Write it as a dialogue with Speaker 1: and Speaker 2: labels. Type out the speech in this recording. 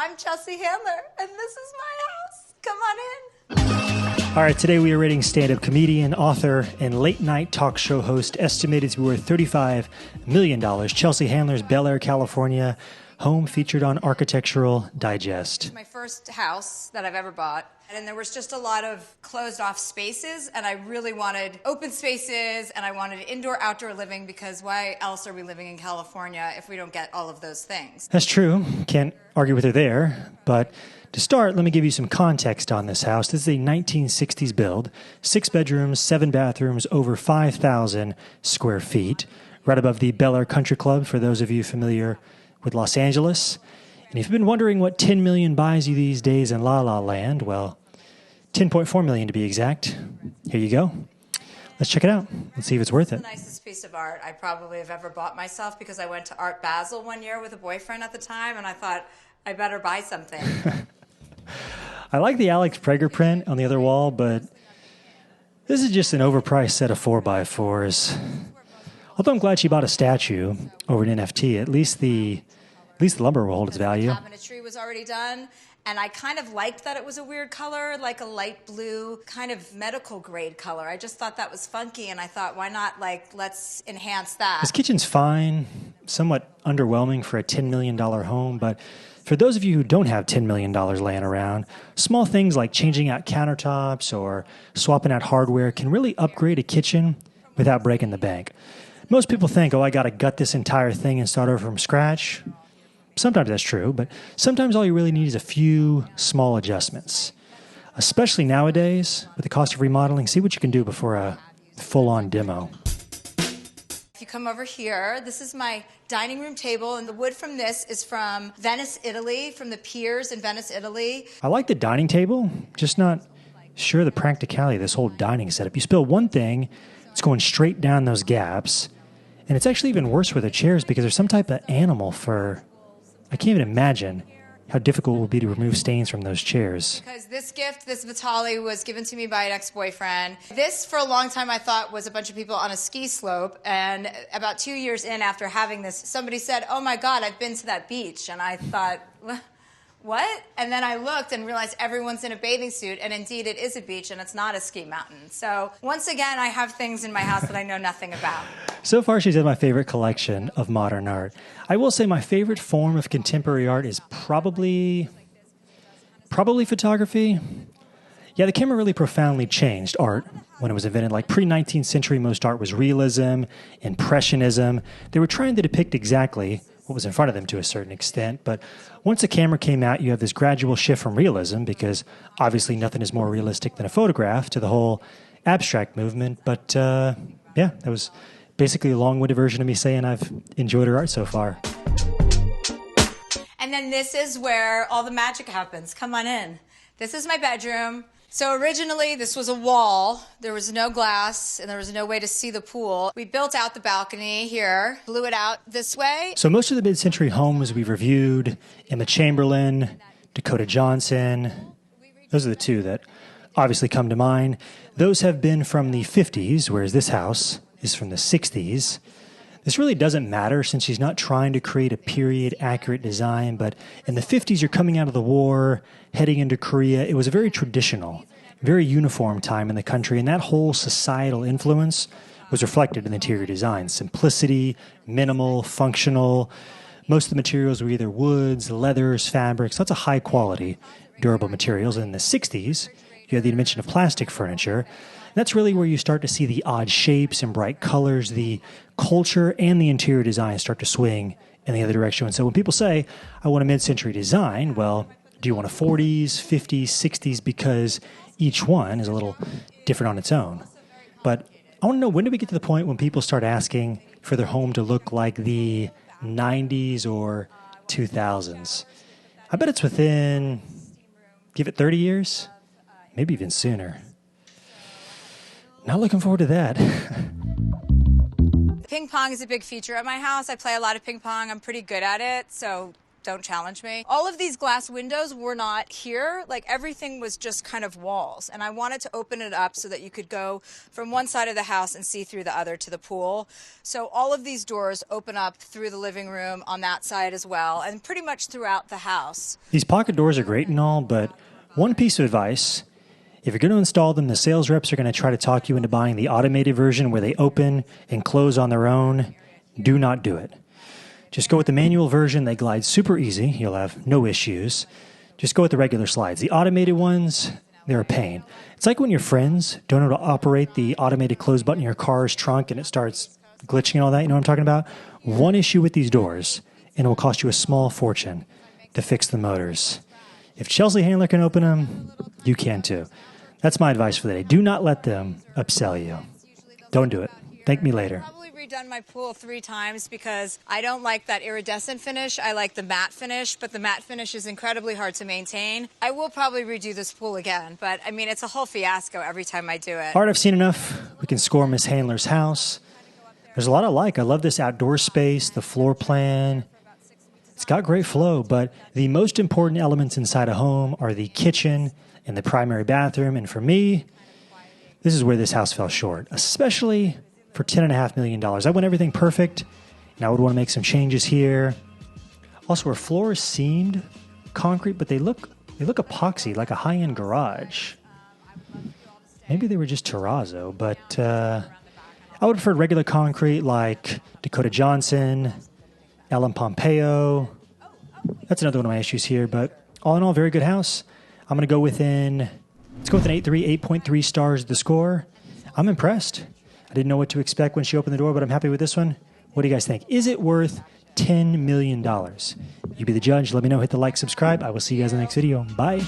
Speaker 1: I'm Chelsea Handler, and this is my house. Come on in.
Speaker 2: All right, today we are rating stand-up comedian, author, and late-night talk show host estimated to be worth $35 million. Chelsea Handler's Bel-Air, California, home featured on Architectural Digest.
Speaker 1: My first house that I've ever bought, and there was just a lot of closed-off spaces, and I really wanted open spaces, and I wanted indoor-outdoor living, because why else are we living in California if we don't get all of those things?
Speaker 2: That's true. Can't argue with her there, but to start, let me give you some context on this house. This is a 1960s build, 6 bedrooms, 7 bathrooms, over 5,000 square feet, right above the Bel-Air Country Club, for those of you familiar with Los Angeles. And if you've been wondering what $10 million buys you these days in La La Land, well, $10.4 million to be exact. Here you go. Let's check it out. Let's see if it's worth it.
Speaker 1: The nicest piece of art I probably have ever bought myself, because I went to Art Basel one year with a boyfriend at the time, and I thought, I better buy something.
Speaker 2: I like the Alex Prager print on the other wall, but this is just an overpriced set of 4x4s. Although I'm glad she bought a statue over an NFT, at least the lumber will hold its value.
Speaker 1: The cabinetry was already done, and I kind of liked that it was a weird color, like a light blue, kind of medical grade color. I just thought that was funky, and I thought, why not, let's enhance that.
Speaker 2: This kitchen's fine, somewhat underwhelming for a $10 million home, but for those of you who don't have $10 million laying around, small things like changing out countertops or swapping out hardware can really upgrade a kitchen without breaking the bank. Most people think, I got to gut this entire thing and start over from scratch. Sometimes that's true, but sometimes all you really need is a few small adjustments. Especially nowadays, with the cost of remodeling, see what you can do before a full-on demo.
Speaker 1: If you come over here, this is my dining room table, and the wood from this is from Venice, Italy, from the piers in Venice, Italy.
Speaker 2: I like the dining table, just not sure the practicality of this whole dining setup. You spill one thing, it's going straight down those gaps, and it's actually even worse with the chairs because there's some type of animal fur. I can't even imagine how difficult it will be to remove stains from those chairs.
Speaker 1: Because this gift, this Vitali, was given to me by an ex-boyfriend. This, for a long time, I thought was a bunch of people on a ski slope. And about 2 years in after having this, somebody said, oh my God, I've been to that beach. And I thought, what? And then I looked and realized everyone's in a bathing suit. And indeed, it is a beach, and it's not a ski mountain. So once again, I have things in my house that I know nothing about.
Speaker 2: So far, she's had my favorite collection of modern art. I will say my favorite form of contemporary art is probably photography. Yeah, the camera really profoundly changed art when it was invented. Like pre-19th century, most art was realism, impressionism. They were trying to depict exactly what was in front of them to a certain extent. But once the camera came out, you have this gradual shift from realism, because obviously nothing is more realistic than a photograph, to the whole abstract movement. But yeah, that was basically a long-winded version of me saying I've enjoyed her art so far.
Speaker 1: And then this is where all the magic happens. Come on in. This is my bedroom. So originally, this was a wall. There was no glass, and there was no way to see the pool. We built out the balcony here, blew it out this way.
Speaker 2: So most of the mid-century homes we've reviewed, Emma Chamberlain, Dakota Johnson, those are the two that obviously come to mind. Those have been from the 50s, whereas this house is from the 60s. This really doesn't matter since she's not trying to create a period-accurate design, but in the 50s, you're coming out of the war, heading into Korea. It was a very traditional, very uniform time in the country, and that whole societal influence was reflected in the interior design. Simplicity, minimal, functional. Most of the materials were either woods, leathers, fabrics, lots of high-quality, durable materials. And in the 60s, you had the invention of plastic furniture. That's really where you start to see the odd shapes and bright colors, the culture and the interior design start to swing in the other direction. And so when people say, I want a mid-century design, well, do you want a 40s, 50s, 60s? Because each one is a little different on its own. But I want to know, when do we get to the point when people start asking for their home to look like the 90s or 2000s? I bet it's within, give it 30 years, maybe even sooner. Not looking forward to that.
Speaker 1: Ping pong is a big feature at my house. I play a lot of ping pong. I'm pretty good at it, so don't challenge me. All of these glass windows were not here. Like everything was just kind of walls. And I wanted to open it up so that you could go from one side of the house and see through the other to the pool. So all of these doors open up through the living room on that side as well, and pretty much throughout the house.
Speaker 2: These pocket doors are great and all, but one piece of advice: if you're going to install them, the sales reps are going to try to talk you into buying the automated version where they open and close on their own. Do not do it. Just go with the manual version. They glide super easy. You'll have no issues. Just go with the regular slides. The automated ones, they're a pain. It's like when your friends don't know how to operate the automated close button in your car's trunk and it starts glitching and all that. You know what I'm talking about? One issue with these doors, and it will cost you a small fortune to fix the motors. If Chelsea Handler can open them, you can too. That's my advice for the day. Do not let them upsell you. Don't do it. Thank me later.
Speaker 1: Redone my pool 3 times because I don't like that iridescent finish. I like the matte finish, but the matte finish is incredibly hard to maintain. I will probably redo this pool again, but I mean, it's a whole fiasco every time I do it.
Speaker 2: All right, I've seen enough. We can score Miss Handler's house. There's a lot I like. I love this outdoor space, the floor plan. It's got great flow, but the most important elements inside a home are the kitchen and the primary bathroom. And for me, this is where this house fell short, especially for $10.5 million. I want everything perfect, and I would want to make some changes here. Also, our floors seemed concrete, but they look epoxy, like a high-end garage. Maybe they were just terrazzo, but I would prefer regular concrete like Dakota Johnson, Ellen Pompeo. That's another one of my issues here, but all in all, very good house. I'm going to go let's go with an 8.3 stars the score. I'm impressed. I didn't know what to expect when she opened the door, but I'm happy with this one. What do you guys think? Is it worth $10 million? You be the judge. Let me know. Hit the like, subscribe. I will see you guys in the next video. Bye.